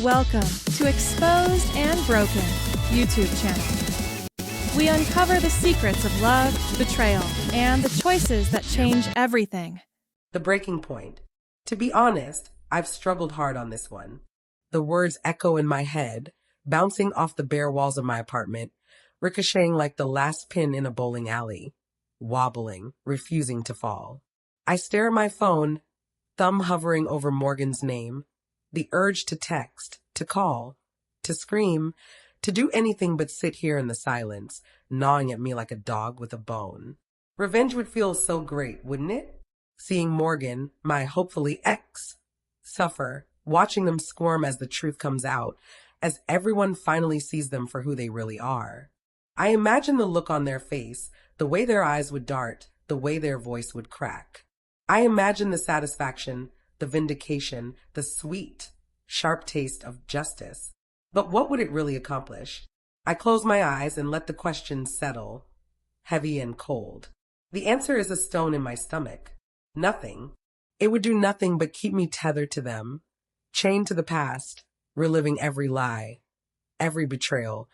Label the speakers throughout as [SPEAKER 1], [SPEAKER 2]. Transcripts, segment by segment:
[SPEAKER 1] Welcome to Exposed and Broken YouTube channel. We uncover the secrets of love, betrayal, and the choices that change everything.
[SPEAKER 2] The breaking point. To be honest, I've struggled hard on this one. The words echo in my head, bouncing off the bare walls of my apartment, ricocheting like the last pin in a bowling alley, wobbling, refusing to fall. I stare at my phone, thumb hovering over Morgan's name, the urge to text, to call, to scream, to do anything but sit here in the silence, gnawing at me like a dog with a bone. Revenge would feel so great, wouldn't it? Seeing Morgan, my hopefully ex, suffer, watching them squirm as the truth comes out, as everyone finally sees them for who they really are. I imagine the look on their face, the way their eyes would dart, the way their voice would crack. I imagine the satisfaction, the vindication, the sweet, sharp taste of justice. But what would it really accomplish? I close my eyes and let the questions settle, heavy and cold. The answer is a stone in my stomach. Nothing. It would do nothing but keep me tethered to them, chained to the past, reliving every lie, every betrayal,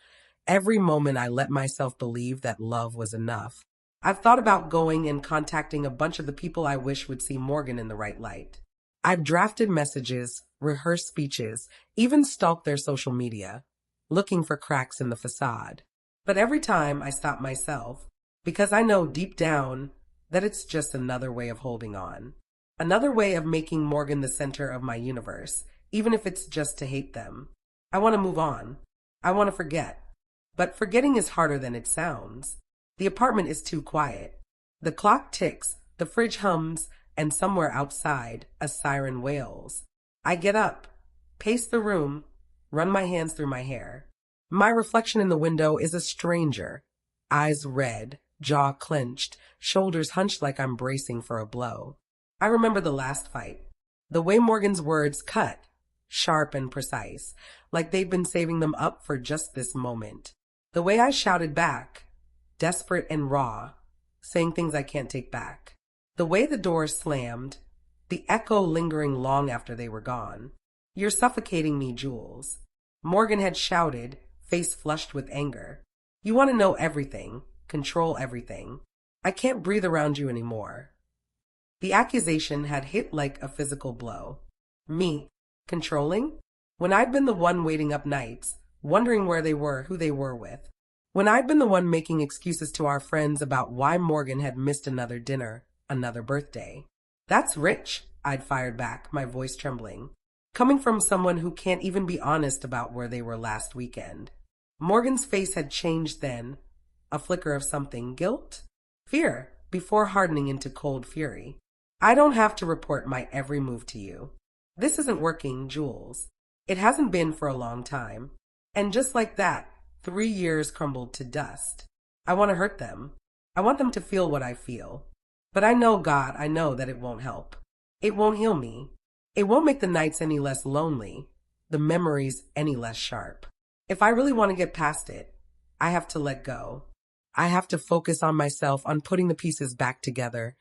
[SPEAKER 2] every moment I let myself believe that love was enough. I've thought about going and contacting a bunch of the people I wish would see Morgan in the right light. I've drafted messages, rehearsed speeches, even stalked their social media, looking for cracks in the facade. But every time I stop myself, because I know deep down that it's just another way of holding on. Another way of making Morgan the center of my universe, even if it's just to hate them. I want to move on. I want to forget. But forgetting is harder than it sounds. The apartment is too quiet. The clock ticks, the fridge hums, and somewhere outside, a siren wails. I get up, pace the room, run my hands through my hair. My reflection in the window is a stranger. Eyes red, jaw clenched, shoulders hunched like I'm bracing for a blow. I remember the last fight. The way Morgan's words cut, sharp and precise, like they'd been saving them up for just this moment. The way I shouted back, desperate and raw, saying things I can't take back. The way the doors slammed, the echo lingering long after they were gone. "You're suffocating me, Jules." Morgan had shouted, face flushed with anger. "You want to know everything, control everything. I can't breathe around you anymore." The accusation had hit like a physical blow. Me, controlling? When I'd been the one waiting up nights, wondering where they were, who they were with. When I'd been the one making excuses to our friends about why Morgan had missed another dinner, another birthday. "That's rich," I'd fired back, my voice trembling, coming from someone who can't even be honest about where they were last weekend. Morgan's face had changed then, a flicker of something, guilt? Fear, before hardening into cold fury. "I don't have to report my every move to you. This isn't working, Jules. It hasn't been for a long time." And just like that, 3 years crumbled to dust. I want to hurt them. I want them to feel what I feel. But I know, God, I know that it won't help. It won't heal me. It won't make the nights any less lonely, the memories any less sharp. If I really want to get past it, I have to let go. I have to focus on myself, on putting the pieces back together,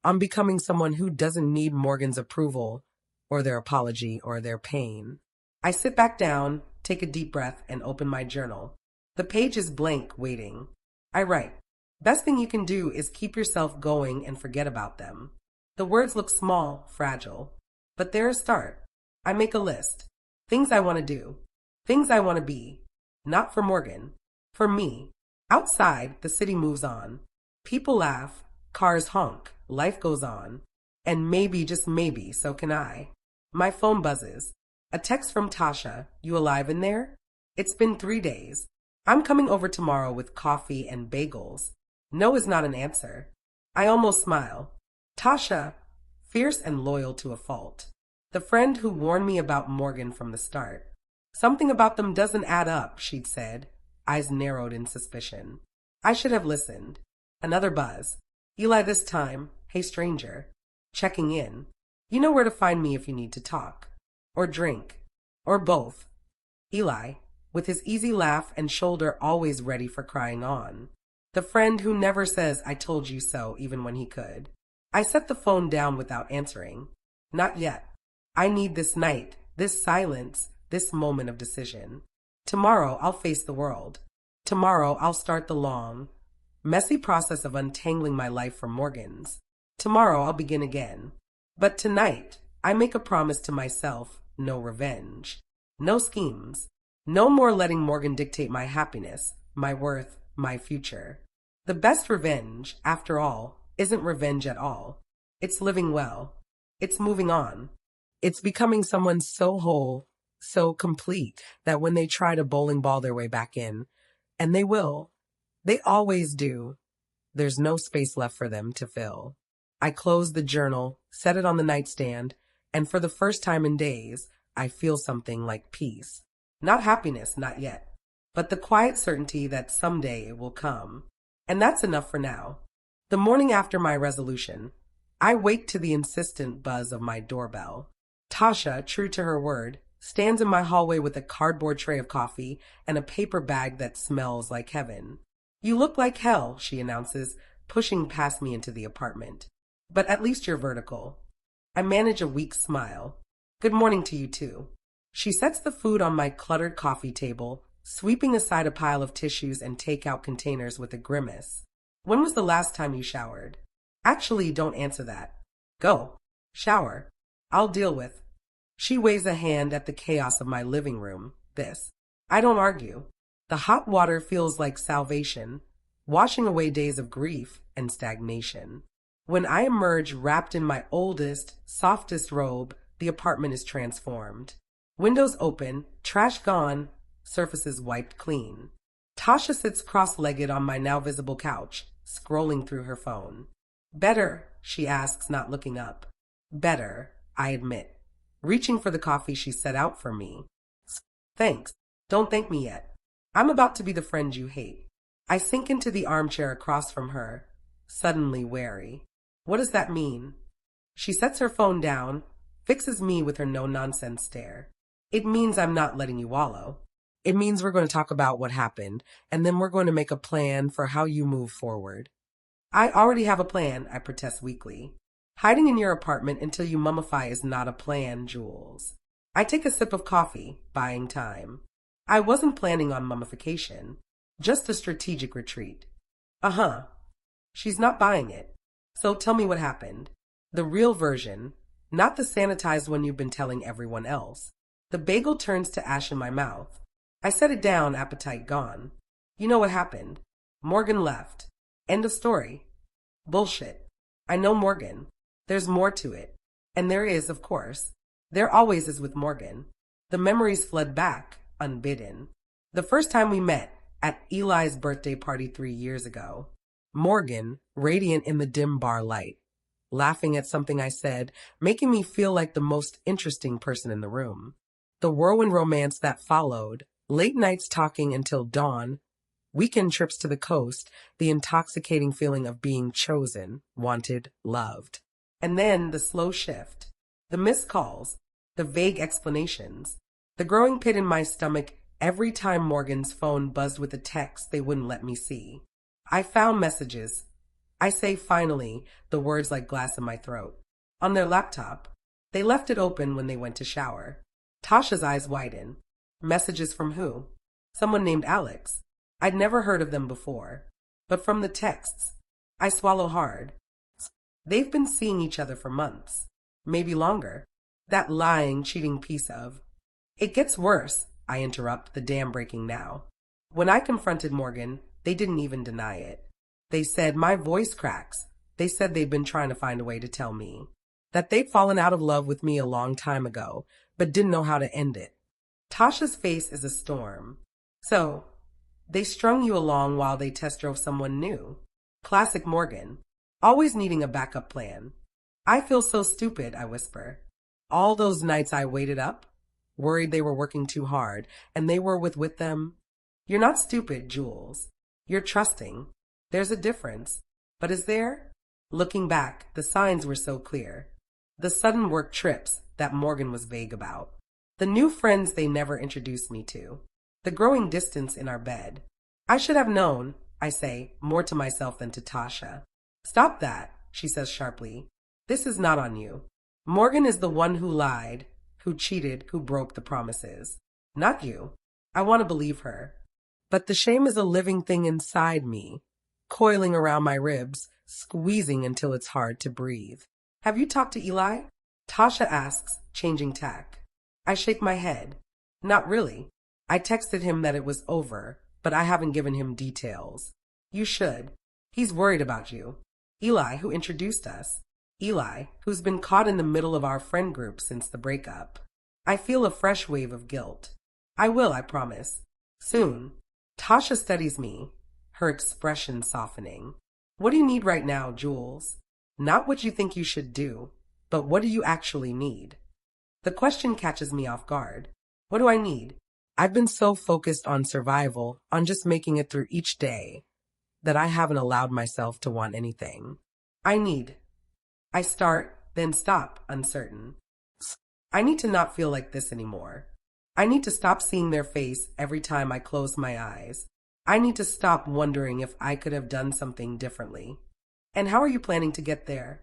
[SPEAKER 2] on becoming someone who doesn't need Morgan's approval, or their apology, or their pain. I sit back down, take a deep breath, and open my journal. The page is blank, waiting. I write. Best thing you can do is keep yourself going and forget about them. The words look small, fragile, but they're a start. I make a list. Things I want to do. Things I want to be. Not for Morgan. For me. Outside, the city moves on. People laugh. Cars honk. Life goes on. And maybe, just maybe, so can I. My phone buzzes. A text from Tasha. "You alive in there? It's been 3 days. I'm coming over tomorrow with coffee and bagels." No is not an answer. I almost smile. Tasha, fierce and loyal to a fault. The friend who warned me about Morgan from the start. Something about them doesn't add up, she'd said, eyes narrowed in suspicion. I should have listened. Another buzz. Eli this time. "Hey stranger." Checking in. "You know where to find me if you need to talk. Or drink. Or both." Eli, with his easy laugh and shoulder always ready for crying on. The friend who never says "I told you so" even when he could. I set the phone down without answering. Not yet. I need this night, this silence, this moment of decision. Tomorrow, I'll face the world. Tomorrow, I'll start the long, messy process of untangling my life from Morgan's. Tomorrow, I'll begin again. But tonight, I make a promise to myself: no revenge, no schemes, no more letting Morgan dictate my happiness, my worth, my future. The best revenge, after all, isn't revenge at all. It's living well. It's moving on. It's becoming someone so whole, so complete, that when they try to bowling ball their way back in, and they will, they always do, there's no space left for them to fill. I close the journal, set it on the nightstand, and for the first time in days, I feel something like peace. Not happiness, not yet, but the quiet certainty that someday it will come. And that's enough for now. The morning after my resolution, I wake to the insistent buzz of my doorbell. Tasha, true to her word, stands in my hallway with a cardboard tray of coffee and a paper bag that smells like heaven. "You look like hell," she announces, pushing past me into the apartment. "But at least you're vertical." I manage a weak smile. "Good morning to you too." She sets the food on my cluttered coffee table, sweeping aside a pile of tissues and takeout containers with a grimace. "When was the last time you showered?" "Actually, don't answer that. Go. Shower. I'll deal with." She waves a hand at the chaos of my living room. I don't argue. The hot water feels like salvation, washing away days of grief and stagnation. When I emerge wrapped in my oldest, softest robe, the apartment is transformed. Windows open, trash gone, surfaces wiped clean. Tasha sits cross-legged on my now visible couch, scrolling through her phone. "Better?" she asks, not looking up. "Better," I admit, reaching for the coffee she set out for me. "Thanks. Don't thank me yet. I'm about to be the friend you hate." I sink into the armchair across from her, suddenly wary. What does that mean? She sets her phone down, fixes me with her no-nonsense stare. "It means I'm not letting you wallow. It means we're going to talk about what happened, and then we're going to make a plan for how you move forward." "I already have a plan," I protest weakly. "Hiding in your apartment until you mummify is not a plan, Jules." I take a sip of coffee, buying time. I wasn't planning on mummification, just a strategic retreat. Uh-huh. She's not buying it. So tell me what happened. The real version, not the sanitized one you've been telling everyone else. The bagel turns to ash in my mouth. I set it down, appetite gone. "You know what happened. Morgan left. End of story." "Bullshit. I know Morgan. There's more to it. And there is, of course. There always is with Morgan." The memories flood back, unbidden. The first time we met, at Eli's birthday party 3 years ago. Morgan, radiant in the dim bar light, laughing at something I said, making me feel like the most interesting person in the room. The whirlwind romance that followed, late nights talking until dawn, weekend trips to the coast, the intoxicating feeling of being chosen, wanted, loved. And then the slow shift, the missed calls, the vague explanations, the growing pit in my stomach every time Morgan's phone buzzed with a text they wouldn't let me see. I found messages. I say finally, the words like glass in my throat. On their laptop. They left it open when they went to shower. Tasha's eyes widen. Messages from who? Someone named Alex. I'd never heard of them before. But from the texts, I swallow hard. They've been seeing each other for months. Maybe longer. That lying, cheating piece of. It gets worse, I interrupt, the dam breaking now. When I confronted Morgan, they didn't even deny it. They said my voice cracks. They said they'd been trying to find a way to tell me. That they'd fallen out of love with me a long time ago, but didn't know how to end it. Tasha's face is a storm. "So, they strung you along while they test drove someone new. Classic Morgan. Always needing a backup plan." "I feel so stupid," I whisper. All those nights I waited up, worried they were working too hard, and they were with them. "You're not stupid, Jules. You're trusting. There's a difference. But is there?" Looking back, the signs were so clear. The sudden work trips that Morgan was vague about. The new friends they never introduced me to. The growing distance in our bed. "I should have known," I say, more to myself than to Tasha. "Stop that," she says sharply. "This is not on you. Morgan is the one who lied, who cheated, who broke the promises. Not you. I want to believe her. But the shame is a living thing inside me, coiling around my ribs, squeezing until it's hard to breathe. Have you talked to Eli? Tasha asks, changing tack. I shake my head. Not really. I texted him that it was over, but I haven't given him details. You should. He's worried about you. Eli, who introduced us. Eli, who's been caught in the middle of our friend group since the breakup. I feel a fresh wave of guilt. I will, I promise. Soon. Tasha studies me, her expression softening. What do you need right now, Jules? Not what you think you should do, but what do you actually need? The question catches me off guard. What do I need? I've been so focused on survival, on just making it through each day, that I haven't allowed myself to want anything. I start, then stop, uncertain. I need to not feel like this anymore. I need to stop seeing their face every time I close my eyes. I need to stop wondering if I could have done something differently. And how are you planning to get there?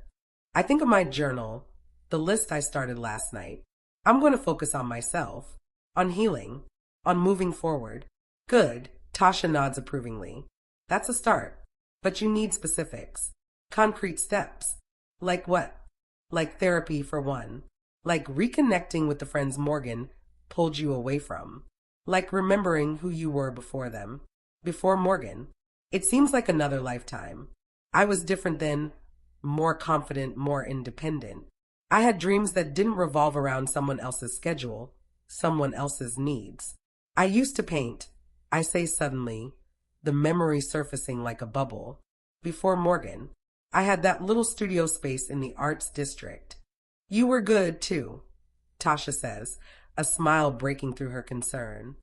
[SPEAKER 2] I think of my journal, the list I started last night. I'm going to focus on myself, on healing, on moving forward. Good, Tasha nods approvingly. That's a start, but you need specifics. Concrete steps. Like what? Like therapy for one. Like reconnecting with the friends Morgan pulled you away from. Like remembering who you were before them. Before Morgan. It seems like another lifetime. I was different then, more confident, more independent. I had dreams that didn't revolve around someone else's schedule, someone else's needs. I used to paint, I say suddenly, the memory surfacing like a bubble. Before Morgan, I had that little studio space in the arts district. You were good, too, Tasha says, a smile breaking through her concern.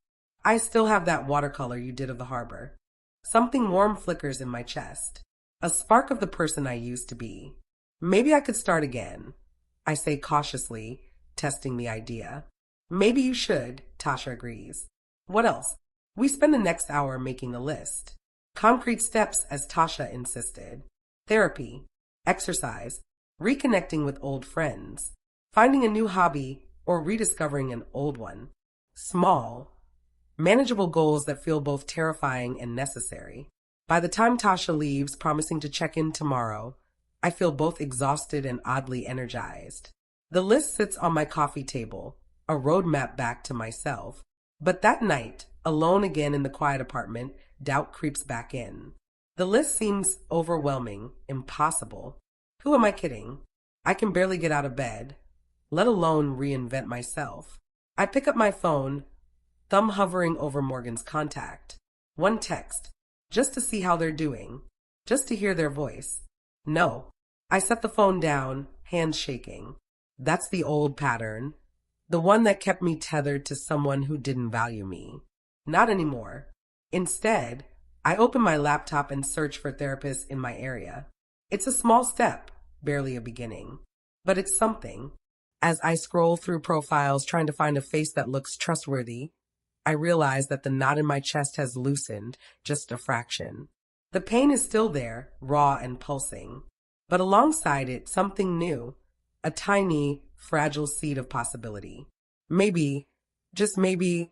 [SPEAKER 2] I still have that watercolor you did of the harbor. Something warm flickers in my chest, a spark of the person I used to be. Maybe I could start again, I say cautiously, testing the idea. Maybe you should, Tasha agrees. What else? We spend the next hour making a list. Concrete steps, as Tasha insisted. Therapy, exercise, reconnecting with old friends, finding a new hobby, or rediscovering an old one. Small, manageable goals that feel both terrifying and necessary. By the time Tasha leaves, promising to check in tomorrow, I feel both exhausted and oddly energized. The list sits on my coffee table, a roadmap back to myself. But that night, alone again in the quiet apartment, doubt creeps back in. The list seems overwhelming, impossible. Who am I kidding? I can barely get out of bed, let alone reinvent myself. I pick up my phone, thumb hovering over Morgan's contact. One text, just to see how they're doing, just to hear their voice. No. I set the phone down, hands shaking. That's the old pattern. The one that kept me tethered to someone who didn't value me. Not anymore. Instead, I open my laptop and search for therapists in my area. It's a small step, barely a beginning, but it's something. As I scroll through profiles trying to find a face that looks trustworthy, I realize that the knot in my chest has loosened just a fraction. The pain is still there, raw and pulsing, but alongside it, something new, a tiny, fragile seed of possibility. Maybe, just maybe,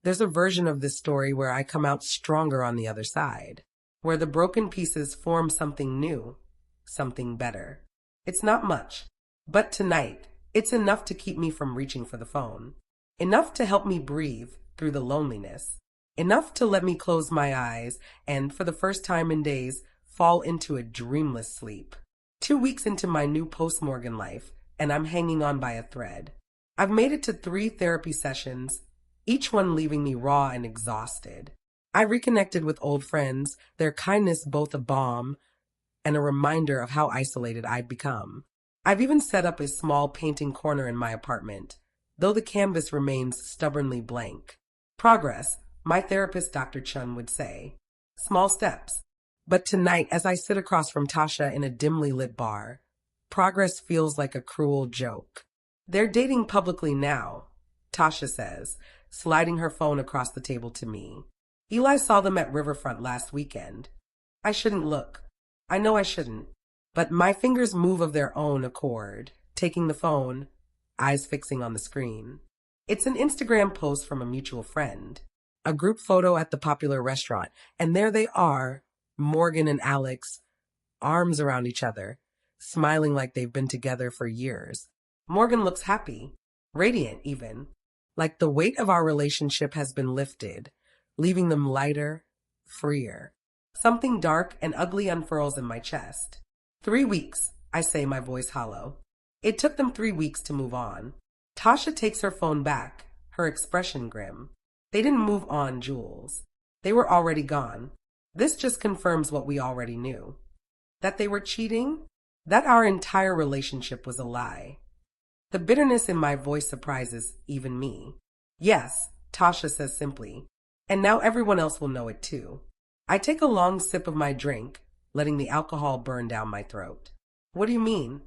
[SPEAKER 2] there's a version of this story where I come out stronger on the other side, where the broken pieces form something new, something better. It's not much, but tonight, it's enough to keep me from reaching for the phone. Enough to help me breathe through the loneliness. Enough to let me close my eyes and, for the first time in days, fall into a dreamless sleep. 2 weeks into my new post-Morgan life, and I'm hanging on by a thread. I've made it to 3 therapy sessions, each one leaving me raw and exhausted. I reconnected with old friends, their kindness both a balm and a reminder of how isolated I'd become. I've even set up a small painting corner in my apartment, though the canvas remains stubbornly blank. Progress, my therapist Dr. Chun would say. Small steps. But tonight, as I sit across from Tasha in a dimly lit bar, progress feels like a cruel joke. They're dating publicly now, Tasha says, sliding her phone across the table to me. Eli saw them at Riverfront last weekend. I shouldn't look. I know I shouldn't. But my fingers move of their own accord, taking the phone, eyes fixing on the screen. It's an Instagram post from a mutual friend, a group photo at the popular restaurant, and there they are, Morgan and Alex, arms around each other, smiling like they've been together for years. Morgan looks happy, radiant even, like the weight of our relationship has been lifted, leaving them lighter, freer. Something dark and ugly unfurls in my chest. 3 weeks, I say, my voice hollow. It took them 3 weeks to move on. Tasha takes her phone back, her expression grim. They didn't move on, Jules. They were already gone. This just confirms what we already knew. That they were cheating? That our entire relationship was a lie. The bitterness in my voice surprises even me. Yes, Tasha says simply. And now everyone else will know it too. I take a long sip of my drink, letting the alcohol burn down my throat. What do you mean?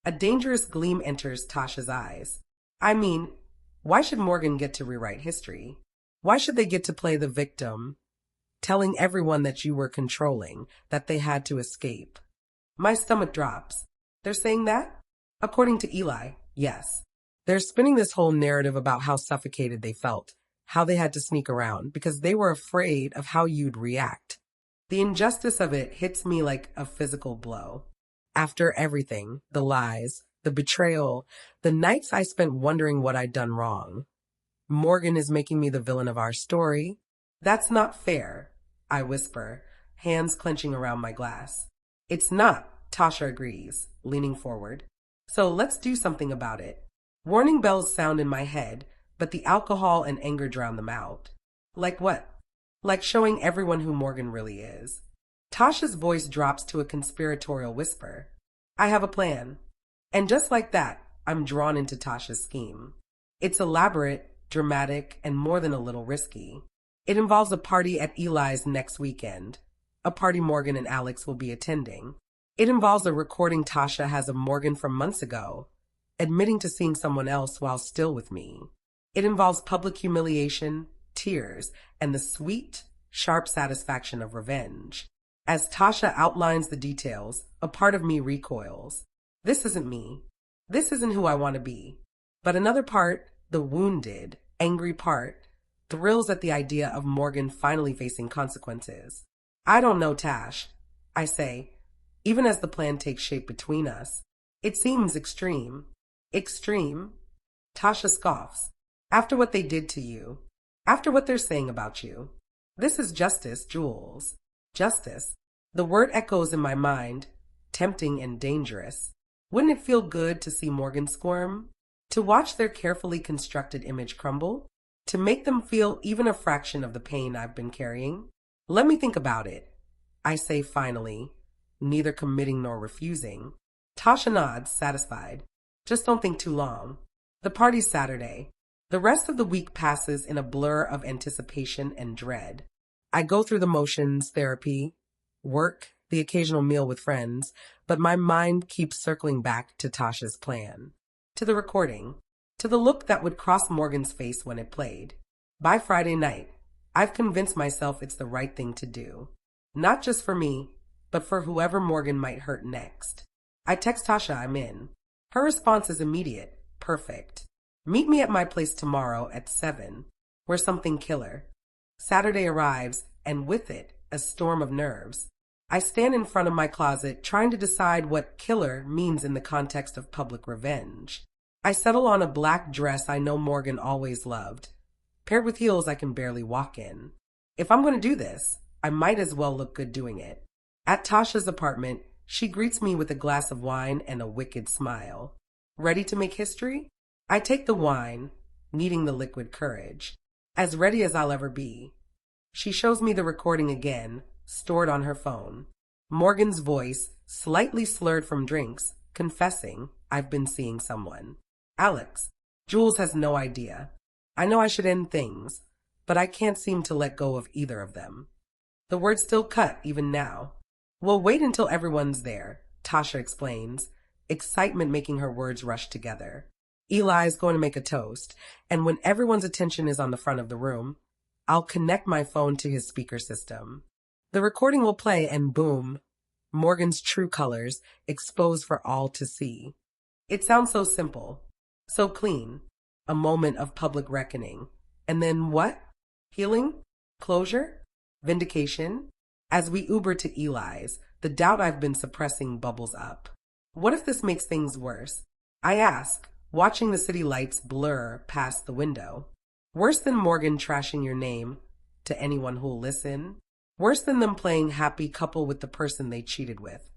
[SPEAKER 2] A dangerous gleam enters Tasha's eyes. I mean, why should Morgan get to rewrite history? Why should they get to play the victim, telling everyone that you were controlling, that they had to escape? My stomach drops. They're saying that? According to Eli, yes. They're spinning this whole narrative about how suffocated they felt, how they had to sneak around, because they were afraid of how you'd react. The injustice of it hits me like a physical blow. After everything, the lies, the betrayal, the nights I spent wondering what I'd done wrong. Morgan is making me the villain of our story. That's not fair, I whisper, hands clenching around my glass. It's not, Tasha agrees, leaning forward. So let's do something about it. Warning bells sound in my head, but the alcohol and anger drown them out. Like what? Like showing everyone who Morgan really is. Tasha's voice drops to a conspiratorial whisper. I have a plan. And just like that, I'm drawn into Tasha's scheme. It's elaborate, dramatic, and more than a little risky. It involves a party at Eli's next weekend, a party Morgan and Alex will be attending. It involves a recording Tasha has of Morgan from months ago, admitting to seeing someone else while still with me. It involves public humiliation, tears, and the sweet, sharp satisfaction of revenge. As Tasha outlines the details, a part of me recoils. This isn't me. This isn't who I want to be. But another part, the wounded, angry part, thrills at the idea of Morgan finally facing consequences. I don't know, Tash, I say, even as the plan takes shape between us. It seems extreme. Extreme? Tasha scoffs. After what they did to you. After what they're saying about you. This is justice, Jules. Justice. The word echoes in my mind, tempting and dangerous. Wouldn't it feel good to see Morgan squirm? To watch their carefully constructed image crumble? To make them feel even a fraction of the pain I've been carrying? Let me think about it, I say finally, neither committing nor refusing. Tasha nods, satisfied. Just don't think too long. The party's Saturday. The rest of the week passes in a blur of anticipation and dread. I go through the motions, therapy, work, the occasional meal with friends, but my mind keeps circling back to Tasha's plan. To the recording. To the look that would cross Morgan's face when it played. By Friday night, I've convinced myself it's the right thing to do. Not just for me, but for whoever Morgan might hurt next. I text Tasha I'm in. Her response is immediate, perfect. Meet me at my place tomorrow at 7. We're something killer. Saturday arrives, and with it, a storm of nerves. I stand in front of my closet trying to decide what killer means in the context of public revenge. I settle on a black dress I know Morgan always loved, paired with heels I can barely walk in. If I'm going to do this, I might as well look good doing it. At Tasha's apartment, she greets me with a glass of wine and a wicked smile. Ready to make history? I take the wine, needing the liquid courage. As ready as I'll ever be. She shows me the recording again, stored on her phone. Morgan's voice, slightly slurred from drinks, confessing I've been seeing someone. Alex. Jules has no idea. I know I should end things, but I can't seem to let go of either of them. The words still cut even now. We'll wait until everyone's there, Tasha explains, excitement making her words rush together. Eli's going to make a toast, and when everyone's attention is on the front of the room, I'll connect my phone to his speaker system. The recording will play and boom, Morgan's true colors exposed for all to see. It sounds so simple. So clean. A moment of public reckoning. And then what? Healing? Closure? Vindication? As we Uber to Eli's, the doubt I've been suppressing bubbles up. What if this makes things worse? I ask, watching the city lights blur past the window. Worse than Morgan trashing your name to anyone who'll listen? Worse than them playing happy couple with the person they cheated with?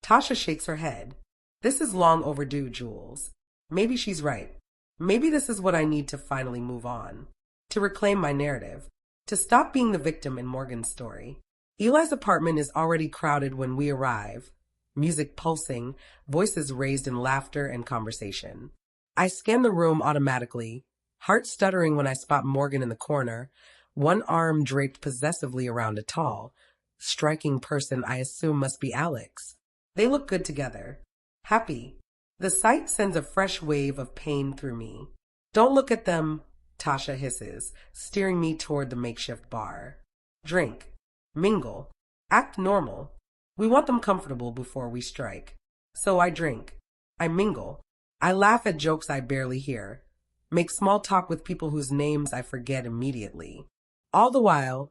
[SPEAKER 2] Tasha shakes her head. This is long overdue, Jules. Maybe she's right. Maybe this is what I need to finally move on. To reclaim my narrative. To stop being the victim in Morgan's story. Eli's apartment is already crowded when we arrive. Music pulsing, voices raised in laughter and conversation. I scan the room automatically, heart stuttering when I spot Morgan in the corner, one arm draped possessively around a tall, striking person I assume must be Alex. They look good together. Happy. The sight sends a fresh wave of pain through me. Don't look at them, Tasha hisses, steering me toward the makeshift bar. Drink. Mingle. Act normal. We want them comfortable before we strike. So I drink. I mingle. I laugh at jokes I barely hear. Make small talk with people whose names I forget immediately. All the while,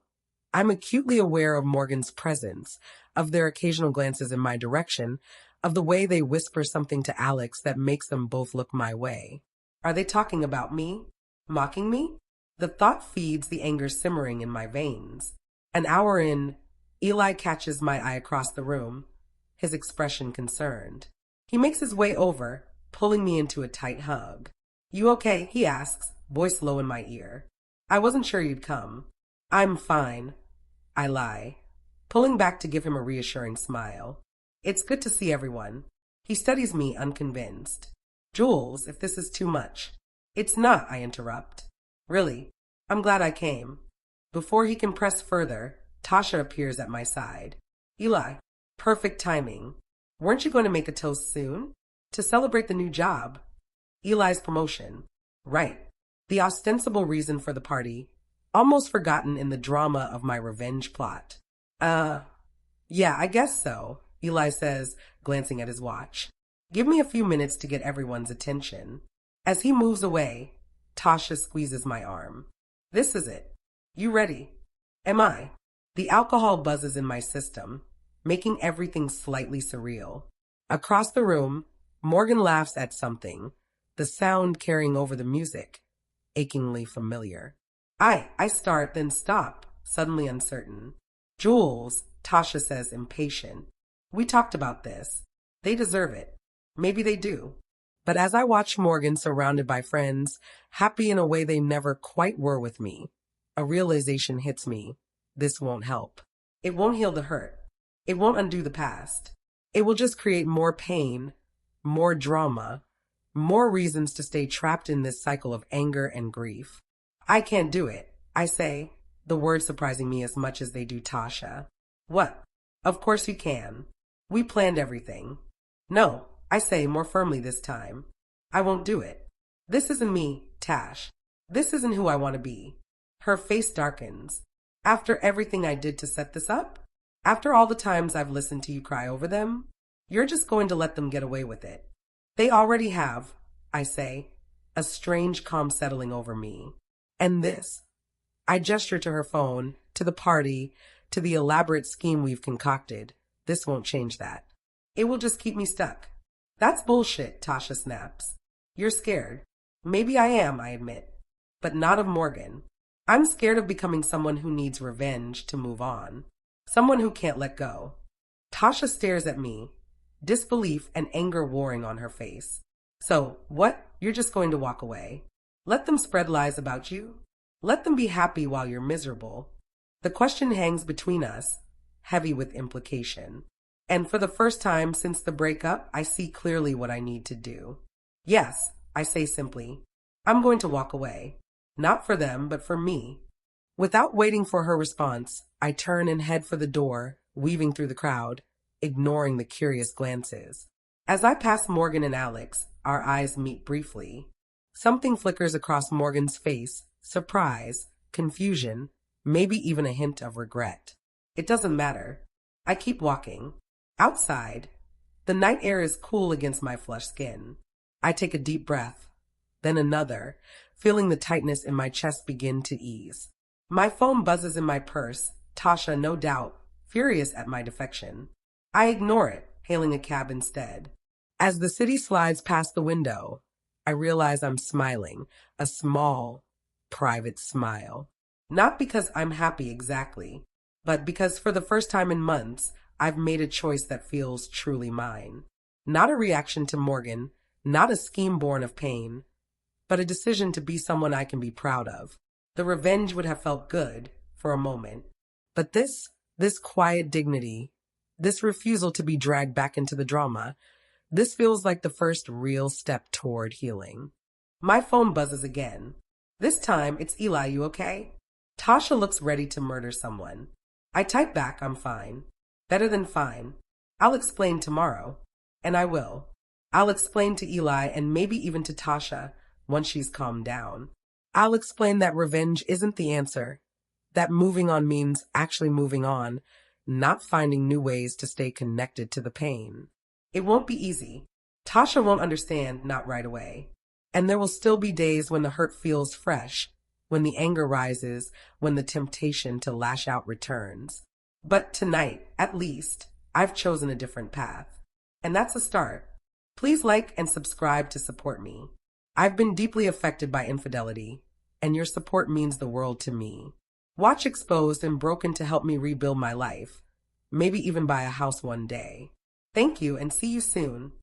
[SPEAKER 2] I'm acutely aware of Morgan's presence, of their occasional glances in my direction, of the way they whisper something to Alex that makes them both look my way. Are they talking about me? Mocking me? The thought feeds the anger simmering in my veins. An hour in, Eli catches my eye across the room, his expression concerned. He makes his way over, pulling me into a tight hug. You okay? He asks, voice low in my ear. I wasn't sure you'd come. I'm fine. I lie, pulling back to give him a reassuring smile. It's good to see everyone. He studies me unconvinced. Jules, if this is too much. It's not, I interrupt. Really, I'm glad I came. Before he can press further, Tasha appears at my side. Eli, perfect timing. Weren't you going to make a toast soon? To celebrate the new job. Eli's promotion. Right. The ostensible reason for the party. Almost forgotten in the drama of my revenge plot. Yeah, I guess so, Eli says, glancing at his watch. Give me a few minutes to get everyone's attention. As he moves away, Tasha squeezes my arm. This is it. You ready? Am I? The alcohol buzzes in my system, making everything slightly surreal. Across the room, Morgan laughs at something, the sound carrying over the music, achingly familiar. I start, then stop, suddenly uncertain. Jules, Tasha says, impatient. We talked about this. They deserve it. Maybe they do. But as I watch Morgan surrounded by friends, happy in a way they never quite were with me, a realization hits me. This won't help. It won't heal the hurt. It won't undo the past. It will just create more pain, more drama, more reasons to stay trapped in this cycle of anger and grief. I can't do it, I say, the words surprising me as much as they do Tasha. What? Of course you can. We planned everything. No, I say more firmly this time. I won't do it. This isn't me, Tash. This isn't who I want to be. Her face darkens. After everything I did to set this up? After all the times I've listened to you cry over them? You're just going to let them get away with it. They already have, I say, a strange calm settling over me. And this. I gesture to her phone, to the party, to the elaborate scheme we've concocted. This won't change that. It will just keep me stuck. That's bullshit, Tasha snaps. You're scared. Maybe I am, I admit. But not of Morgan. I'm scared of becoming someone who needs revenge to move on. Someone who can't let go. Tasha stares at me, disbelief and anger warring on her face. So, what? You're just going to walk away? Let them spread lies about you? Let them be happy while you're miserable? The question hangs between us, heavy with implication. And for the first time since the breakup, I see clearly what I need to do. Yes, I say simply, I'm going to walk away. Not for them, but for me. Without waiting for her response, I turn and head for the door, weaving through the crowd, ignoring the curious glances. As I pass Morgan and Alex, our eyes meet briefly. Something flickers across Morgan's face, surprise, confusion, maybe even a hint of regret. It doesn't matter. I keep walking. Outside, the night air is cool against my flushed skin. I take a deep breath, then another, feeling the tightness in my chest begin to ease. My phone buzzes in my purse, Tasha, no doubt, furious at my defection. I ignore it, hailing a cab instead. As the city slides past the window, I realize I'm smiling, a small, private smile. Not because I'm happy exactly, but because for the first time in months, I've made a choice that feels truly mine. Not a reaction to Morgan, not a scheme born of pain, but a decision to be someone I can be proud of. The revenge would have felt good for a moment, but this quiet dignity, this refusal to be dragged back into the drama, this feels like the first real step toward healing. My phone buzzes again. This time, it's Eli, you okay? Tasha looks ready to murder someone. I type back, I'm fine. Better than fine. I'll explain tomorrow. And I will. I'll explain to Eli and maybe even to Tasha once she's calmed down. I'll explain that revenge isn't the answer, that moving on means actually moving on, not finding new ways to stay connected to the pain. It won't be easy. Tasha won't understand, not right away. And there will still be days when the hurt feels fresh, when the anger rises, when the temptation to lash out returns. But tonight, at least, I've chosen a different path. And that's a start. Please like and subscribe to support me. I've been deeply affected by infidelity, and your support means the world to me. Watch Exposed and Broken to help me rebuild my life, maybe even buy a house one day. Thank you and see you soon.